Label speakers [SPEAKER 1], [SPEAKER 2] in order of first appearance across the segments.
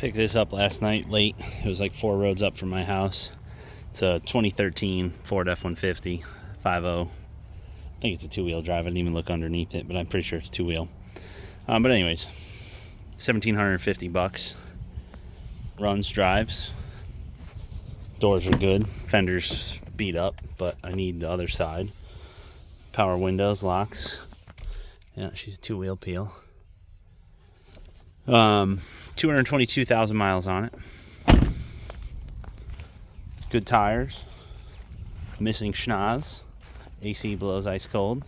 [SPEAKER 1] Picked this up last night late. It was like 4 roads up from my house. It's a 2013 Ford F-150 5.0. I think it's a 2-wheel drive. I didn't even look underneath it, but I'm pretty sure it's 2-wheel. But anyways, $1,750. Runs, drives. Doors are good. Fenders beat up, but I need the other side. Power windows, locks. Yeah, she's a 2-wheel peel. 222,000 miles on it. Good tires. Missing schnoz. AC blows ice cold.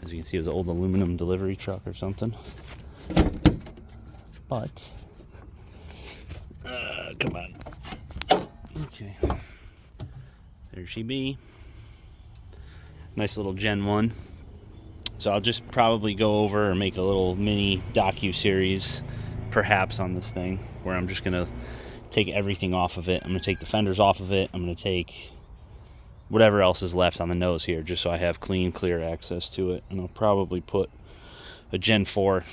[SPEAKER 1] As you can see, it was an old aluminum delivery truck or something. But come on. Okay. There she be. Nice little Gen 1. So I'll just probably go over or make a little mini docu-series perhaps on this thing, where I'm just going to take everything off of it. I'm going to take the fenders off of it. I'm going to take whatever else is left on the nose here, just so I have clean, clear access to it. And I'll probably put a Gen 4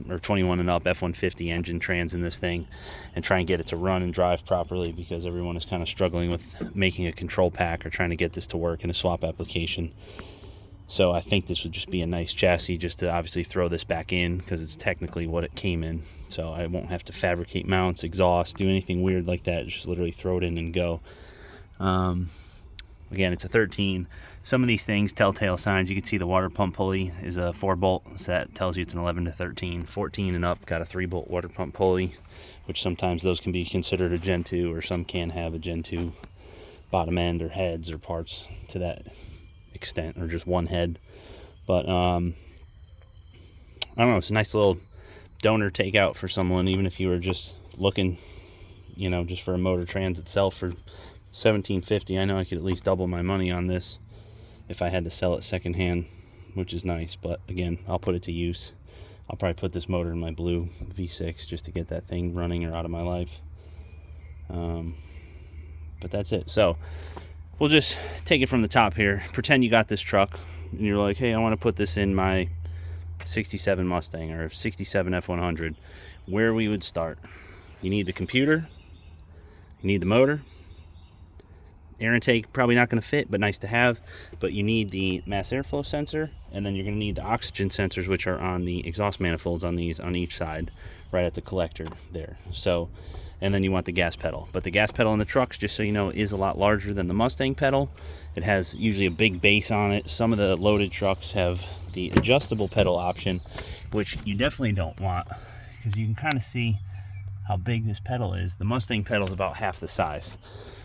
[SPEAKER 1] or 21 and up F-150 engine trans in this thing and try and get it to run and drive properly, because everyone is kind of struggling with making a control pack or trying to get this to work in a swap application. So I think this would just be a nice chassis just to obviously throw this back in, because it's technically what it came in. So I won't have to fabricate mounts, exhaust, do anything weird like that. Just literally throw it in and go. Again, it's a 13. Some of these things, telltale signs, you can see the water pump pulley is a 4-bolt, so that tells you it's an 11 to 13. 14 and up got a 3-bolt water pump pulley, which sometimes those can be considered a Gen 2, or some can have a Gen 2 bottom end or heads or parts to that extent, or just one head. But I don't know, it's a nice little donor takeout for someone, even if you were just looking, just for a motor trans itself for $1,750. I know I could at least double my money on this if I had to sell it secondhand, which is nice. But again, I'll put it to use. I'll probably put this motor in my blue V6 just to get that thing running or out of my life. But that's it. So we'll just take it from the top here. Pretend you got this truck and you're like, hey, I want to put this in my 67 Mustang or 67 F-100. Where we would start: you need the computer, you need the motor. Air intake probably not going to fit, but nice to have. But you need the mass airflow sensor, and then you're going to need the oxygen sensors, which are on the exhaust manifolds on these on each side, right at the collector there. So, and then you want the gas pedal. But the gas pedal in the trucks, just so you know, is a lot larger than the Mustang pedal. It has usually a big base on it. Some of the loaded trucks have the adjustable pedal option, which you definitely don't want, because you can kind of see how big this pedal is. The Mustang pedal is about half the size.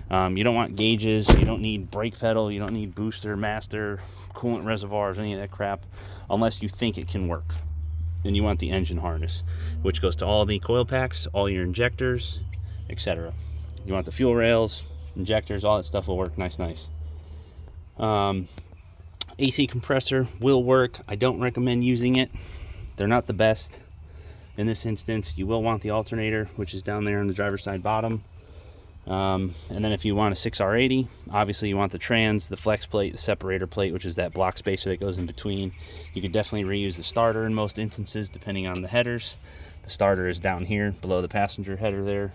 [SPEAKER 1] You don't want gauges, you don't need brake pedal, you don't need booster, master, coolant reservoirs, any of that crap, unless you think it can work. Then you want the engine harness, which goes to all the coil packs, all your injectors, etc. You want the fuel rails, injectors, all that stuff will work nice. AC compressor will work. I don't recommend using it. They're not the best. In this instance, you will want the alternator, which is down there on the driver's side bottom. And then if you want a 6R80, obviously you want the trans, the flex plate, the separator plate, which is that block spacer that goes in between. You could definitely reuse the starter in most instances, depending on the headers. The starter is down here below the passenger header there.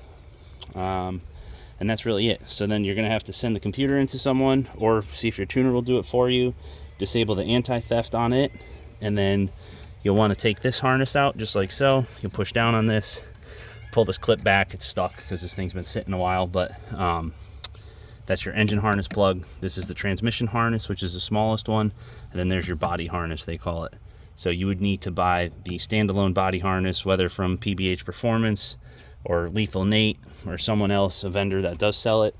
[SPEAKER 1] And that's really it. So then you're going to have to send the computer into someone, or see if your tuner will do it for you. Disable the anti-theft on it, and then you'll want to take this harness out just like so. You'll push down on this, pull this clip back. It's stuck because this thing's been sitting a while, but that's your engine harness plug. This is the transmission harness, which is the smallest one, and then there's your body harness, they call it. So you would need to buy the standalone body harness, whether from PBH Performance or Lethal Nate or someone else, a vendor that does sell it.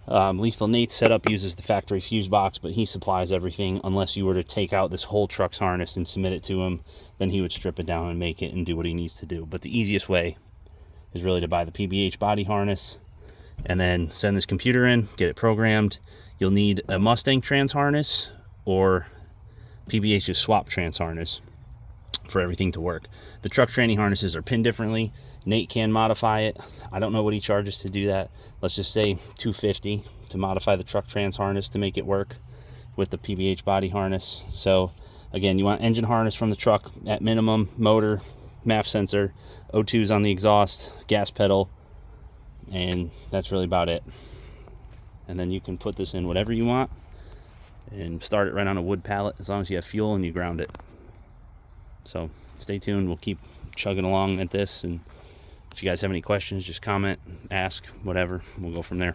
[SPEAKER 1] Lethal Nate's setup uses the factory fuse box, but he supplies everything. Unless you were to take out this whole truck's harness and submit it to him, then he would strip it down and make it and do what he needs to do. But the easiest way is really to buy the PBH body harness and then send this computer in, get it programmed. You'll need a Mustang trans harness or PBH's swap trans harness for everything to work. The truck training harnesses are pinned differently. Nate can modify it. I don't know what he charges to do that. Let's just say $250 to modify the truck trans harness to make it work with the PBH body harness. So again, you want engine harness from the truck at minimum, motor, MAF sensor, O2's on the exhaust, gas pedal, and that's really about it. And then you can put this in whatever you want and start it right on a wood pallet as long as you have fuel and you ground it. So stay tuned, we'll keep chugging along at this, and if you guys have any questions, just comment, ask, whatever, we'll go from there.